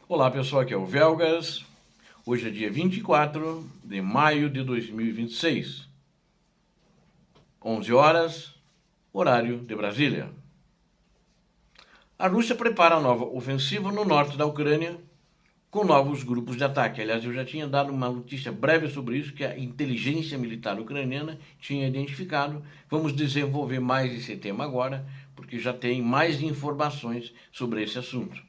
Olá pessoal, aqui é o Velgas. Hoje é dia 24 de maio de 2026, 11 horas, horário de Brasília. A Rússia prepara a nova ofensiva no norte da Ucrânia com novos grupos de ataque. Aliás, eu já tinha dado uma notícia breve sobre isso, que a inteligência militar ucraniana tinha identificado. Vamos desenvolver mais esse tema agora, porque já tem mais informações sobre esse assunto.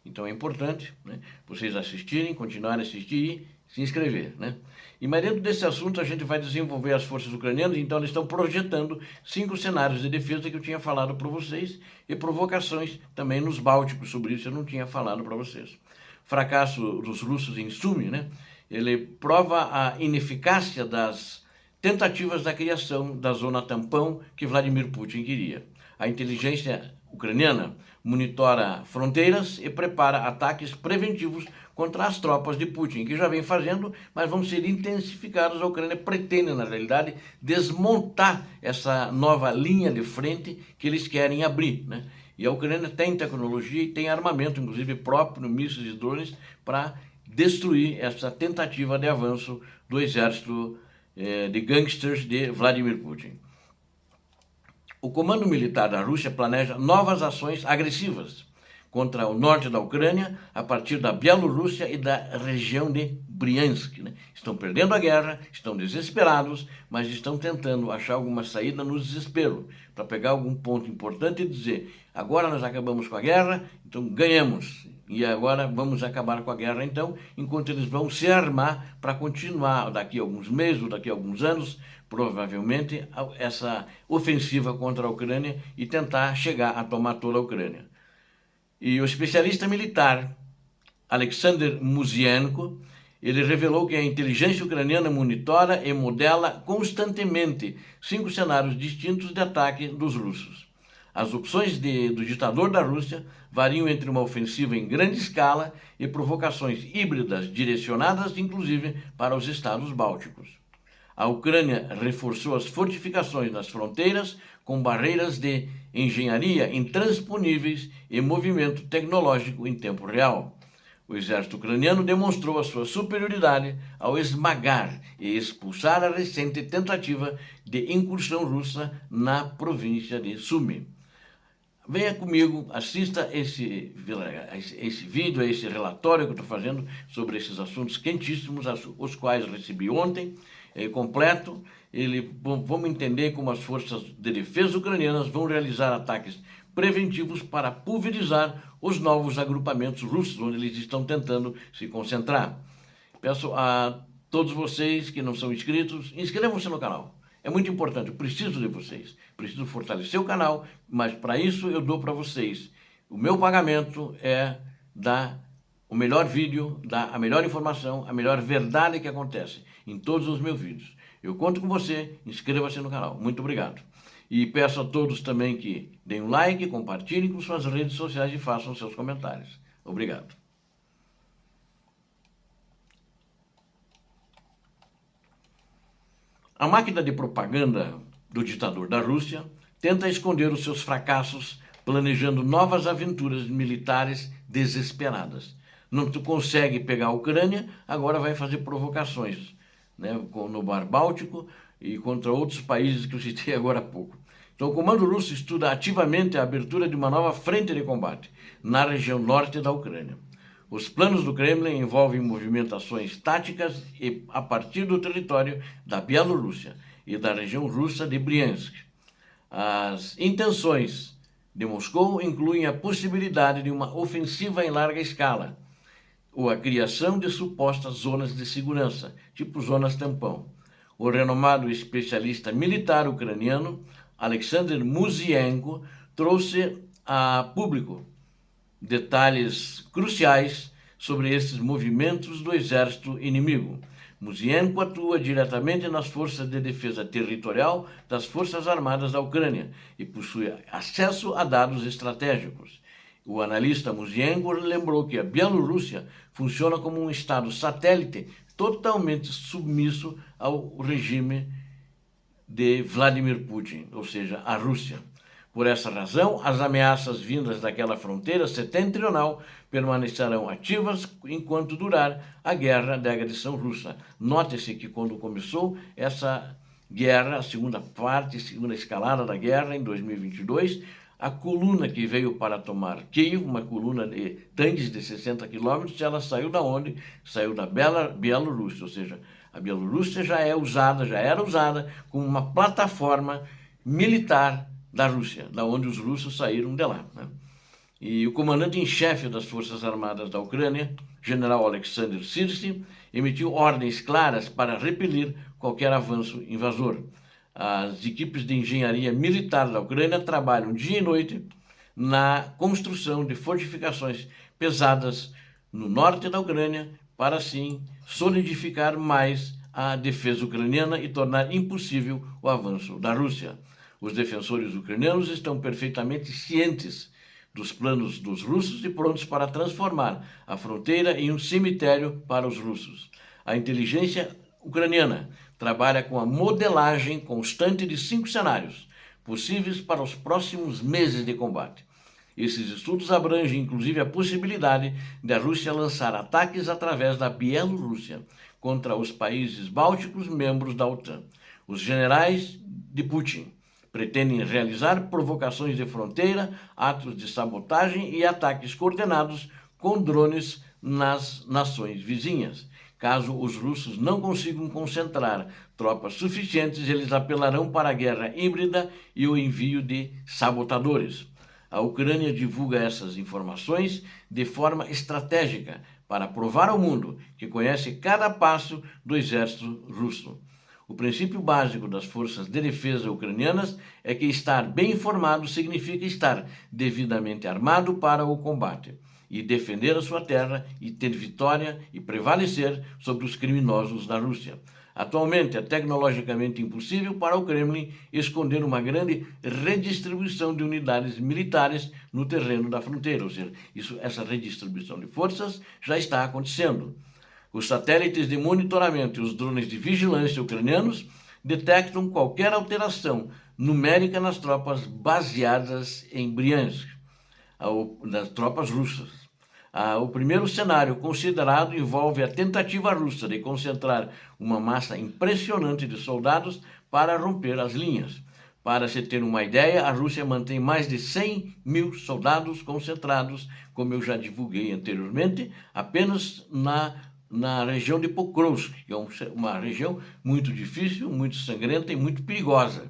Então é importante, né, vocês assistirem, continuarem a assistir e se inscrever, né? Mas dentro desse assunto a gente vai desenvolver as forças ucranianas, então eles estão projetando 5 cenários de defesa que eu tinha falado para vocês e provocações também nos Bálticos, sobre isso eu não tinha falado para vocês. Fracasso dos russos em Sumi, né? Ele prova a ineficácia das tentativas da criação da zona tampão que Vladimir Putin queria. A inteligência ucraniana monitora fronteiras e prepara ataques preventivos contra as tropas de Putin, que já vem fazendo, mas vão ser intensificados. A Ucrânia pretende, na realidade, desmontar essa nova linha de frente que eles querem abrir, né? E a Ucrânia tem tecnologia e tem armamento, inclusive próprio, mísseis e drones, para destruir essa tentativa de avanço do exército de gangsters de Vladimir Putin. O comando militar da Rússia planeja novas ações agressivas contra o norte da Ucrânia, a partir da Bielorrússia e da região de Briansk, né? Estão perdendo a guerra, estão desesperados, mas estão tentando achar alguma saída no desespero, para pegar algum ponto importante e dizer: agora nós acabamos com a guerra, então ganhamos, e agora vamos acabar com a guerra então, enquanto eles vão se armar para continuar daqui a alguns meses ou daqui a alguns anos, provavelmente, essa ofensiva contra a Ucrânia e tentar chegar a tomar toda a Ucrânia. E o especialista militar Alexander Musienko, ele revelou que a inteligência ucraniana monitora e modela constantemente 5 cenários distintos de ataque dos russos. As opções do ditador da Rússia variam entre uma ofensiva em grande escala e provocações híbridas direcionadas, inclusive, para os estados bálticos. A Ucrânia reforçou as fortificações nas fronteiras com barreiras de engenharia intransponíveis e movimento tecnológico em tempo real. O exército ucraniano demonstrou a sua superioridade ao esmagar e expulsar a recente tentativa de incursão russa na província de Sumi. Venha comigo, assista esse vídeo, esse relatório que eu estou fazendo sobre esses assuntos quentíssimos, os quais recebi ontem, completo. Vamos entender como as forças de defesa ucranianas vão realizar ataques preventivos para pulverizar os novos agrupamentos russos, onde eles estão tentando se concentrar. Peço a todos vocês que não são inscritos, inscrevam-se no canal. É muito importante, eu preciso de vocês. Preciso fortalecer o canal, mas para isso eu dou para vocês. O meu pagamento é dar o melhor vídeo, dar a melhor informação, a melhor verdade que acontece em todos os meus vídeos. Eu conto com você, inscreva-se no canal. Muito obrigado. E peço a todos também que deem um like, compartilhem com suas redes sociais e façam seus comentários. Obrigado. A máquina de propaganda do ditador da Rússia tenta esconder os seus fracassos, planejando novas aventuras militares desesperadas. Não consegue pegar a Ucrânia, agora vai fazer provocações, né, no Mar Báltico e contra outros países que eu citei agora há pouco. Então, o comando russo estuda ativamente a abertura de uma nova frente de combate na região norte da Ucrânia. Os planos do Kremlin envolvem movimentações táticas a partir do território da Bielorrússia e da região russa de Briansk. As intenções de Moscou incluem a possibilidade de uma ofensiva em larga escala ou a criação de supostas zonas de segurança, tipo zonas tampão. O renomado especialista militar ucraniano Alexander Musienko trouxe a público detalhes cruciais sobre esses movimentos do exército inimigo. Musienko atua diretamente nas forças de defesa territorial das Forças Armadas da Ucrânia e possui acesso a dados estratégicos. O analista Musienko lembrou que a Bielorrússia funciona como um estado satélite totalmente submisso ao regime de Vladimir Putin, ou seja, a Rússia. Por essa razão, as ameaças vindas daquela fronteira setentrional permanecerão ativas enquanto durar a guerra da agressão russa. Note-se que quando começou essa guerra, a segunda escalada da guerra em 2022, a coluna que veio para tomar Kiev, uma coluna de tanques de 60 quilômetros, ela saiu da onde? Saiu da Bielorrússia, ou seja, a Bielorrússia já era usada como uma plataforma militar da Rússia, da onde os russos saíram de lá, né? E o comandante em chefe das Forças Armadas da Ucrânia, general Alexander Syrskyi, emitiu ordens claras para repelir qualquer avanço invasor. As equipes de engenharia militar da Ucrânia trabalham dia e noite na construção de fortificações pesadas no norte da Ucrânia para, assim, solidificar mais a defesa ucraniana e tornar impossível o avanço da Rússia. Os defensores ucranianos estão perfeitamente cientes dos planos dos russos e prontos para transformar a fronteira em um cemitério para os russos. A inteligência ucraniana trabalha com a modelagem constante de 5 cenários possíveis para os próximos meses de combate. Esses estudos abrangem inclusive a possibilidade da Rússia lançar ataques através da Bielorrússia contra os países bálticos membros da OTAN. Os generais de Putin pretendem realizar provocações de fronteira, atos de sabotagem e ataques coordenados com drones nas nações vizinhas. Caso os russos não consigam concentrar tropas suficientes, eles apelarão para a guerra híbrida e o envio de sabotadores. A Ucrânia divulga essas informações de forma estratégica para provar ao mundo que conhece cada passo do exército russo. O princípio básico das forças de defesa ucranianas é que estar bem informado significa estar devidamente armado para o combate e defender a sua terra e ter vitória e prevalecer sobre os criminosos da Rússia. Atualmente é tecnologicamente impossível para o Kremlin esconder uma grande redistribuição de unidades militares no terreno da fronteira, ou seja, essa redistribuição de forças já está acontecendo. Os satélites de monitoramento e os drones de vigilância ucranianos detectam qualquer alteração numérica nas tropas baseadas em Briansk, das tropas russas. O primeiro cenário considerado envolve a tentativa russa de concentrar uma massa impressionante de soldados para romper as linhas. Para se ter uma ideia, a Rússia mantém mais de 100 mil soldados concentrados, como eu já divulguei anteriormente, apenas na região de Pokrovsk, que é uma região muito difícil, muito sangrenta e muito perigosa.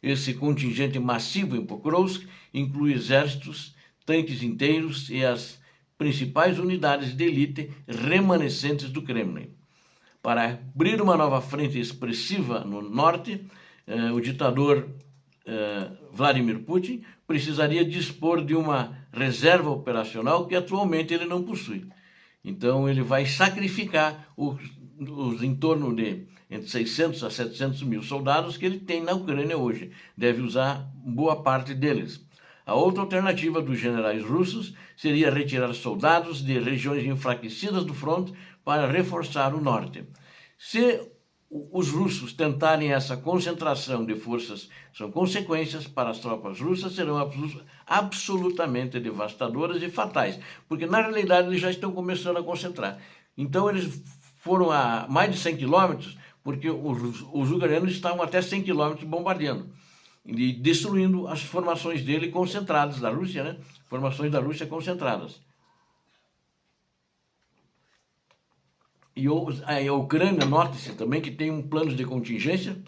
Esse contingente massivo em Pokrovsk inclui exércitos, tanques inteiros e as principais unidades de elite remanescentes do Kremlin. Para abrir uma nova frente expressiva no norte, o ditador Vladimir Putin precisaria dispor de uma reserva operacional que atualmente ele não possui. Então ele vai sacrificar os em torno de entre 600 a 700 mil soldados que ele tem na Ucrânia hoje. Deve usar boa parte deles. A outra alternativa dos generais russos seria retirar soldados de regiões enfraquecidas do fronte para reforçar o norte. Se os russos tentarem essa concentração de forças, são consequências para as tropas russas, serão absolutamente devastadoras e fatais, porque na realidade eles já estão começando a concentrar. Então eles foram a mais de 100 quilômetros, porque os ucranianos estavam até 100 quilômetros bombardeando e destruindo as formações dele concentradas, da Rússia, né? Formações da Rússia concentradas. E a Ucrânia, note-se também que tem planos de contingência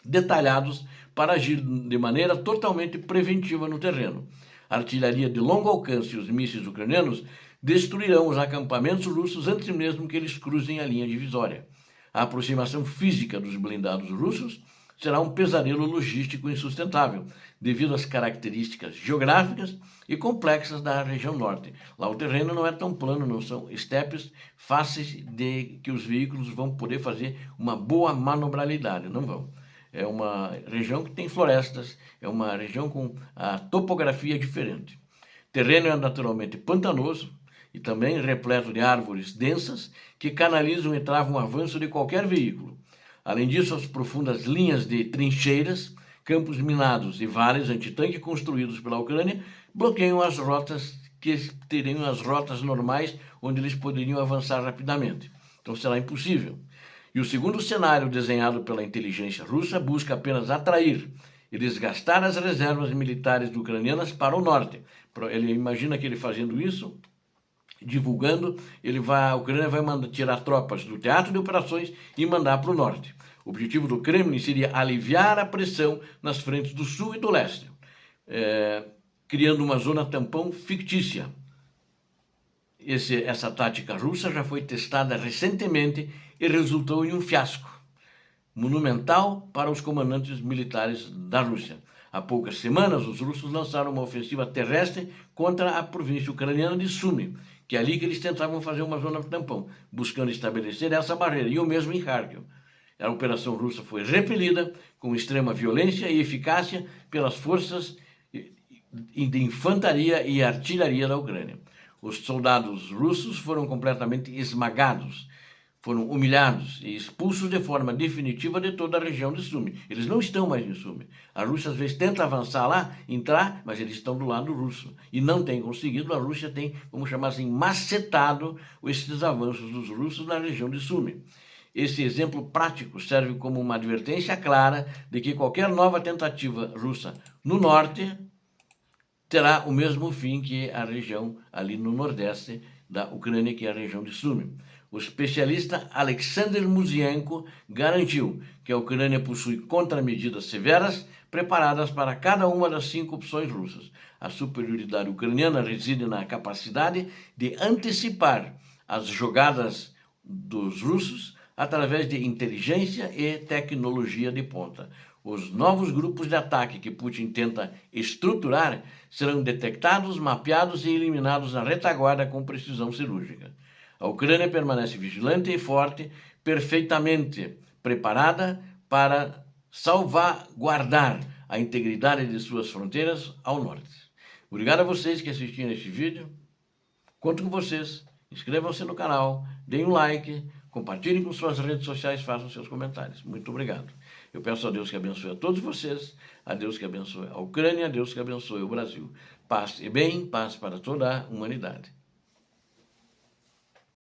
detalhados para agir de maneira totalmente preventiva no terreno. A artilharia de longo alcance e os mísseis ucranianos destruirão os acampamentos russos antes mesmo que eles cruzem a linha divisória. A aproximação física dos blindados russos será um pesadelo logístico insustentável, devido às características geográficas e complexas da região norte. Lá o terreno não é tão plano, não são estepes fáceis de que os veículos vão poder fazer uma boa manobrabilidade, não vão. É uma região que tem florestas, é uma região com a topografia diferente. O terreno é naturalmente pantanoso e também repleto de árvores densas que canalizam e travam o avanço de qualquer veículo. Além disso, as profundas linhas de trincheiras campos minados e vales antitanque construídos pela Ucrânia bloqueiam as rotas que teriam as rotas normais onde eles poderiam avançar rapidamente. Então será impossível. E o segundo cenário desenhado pela inteligência russa busca apenas atrair e desgastar as reservas militares ucranianas para o norte. Ele imagina que ele fazendo isso, divulgando, a Ucrânia vai tirar tropas do teatro de operações e mandar para o norte. O objetivo do Kremlin seria aliviar a pressão nas frentes do sul e do leste, criando uma zona tampão fictícia. Essa tática russa já foi testada recentemente e resultou em um fiasco monumental para os comandantes militares da Rússia. Há poucas semanas, os russos lançaram uma ofensiva terrestre contra a província ucraniana de Sumy, que é ali que eles tentavam fazer uma zona tampão, buscando estabelecer essa barreira, e o mesmo em Kharkiv. A operação russa foi repelida com extrema violência e eficácia pelas forças de infantaria e artilharia da Ucrânia. Os soldados russos foram completamente esmagados, foram humilhados e expulsos de forma definitiva de toda a região de Sumy. Eles não estão mais em Sumy. A Rússia às vezes tenta avançar lá, entrar, mas eles estão do lado russo. E não tem conseguido. A Rússia tem, vamos chamar assim, macetado esses avanços dos russos na região de Sumy. Esse exemplo prático serve como uma advertência clara de que qualquer nova tentativa russa no norte terá o mesmo fim que a região ali no nordeste da Ucrânia, que é a região de Sumy. O especialista Alexander Musienko garantiu que a Ucrânia possui contramedidas severas preparadas para cada uma das 5 opções russas. A superioridade ucraniana reside na capacidade de antecipar as jogadas dos russos através de inteligência e tecnologia de ponta. Os novos grupos de ataque que Putin tenta estruturar serão detectados, mapeados e eliminados na retaguarda com precisão cirúrgica. A Ucrânia permanece vigilante e forte, perfeitamente preparada para salvaguardar a integridade de suas fronteiras ao norte. Obrigado a vocês que assistiram este vídeo. Conto com vocês. Inscrevam-se no canal, deem um like, compartilhem com suas redes sociais, façam seus comentários. Muito obrigado. Eu peço a Deus que abençoe a todos vocês, a Deus que abençoe a Ucrânia, a Deus que abençoe o Brasil. Paz e bem, paz para toda a humanidade.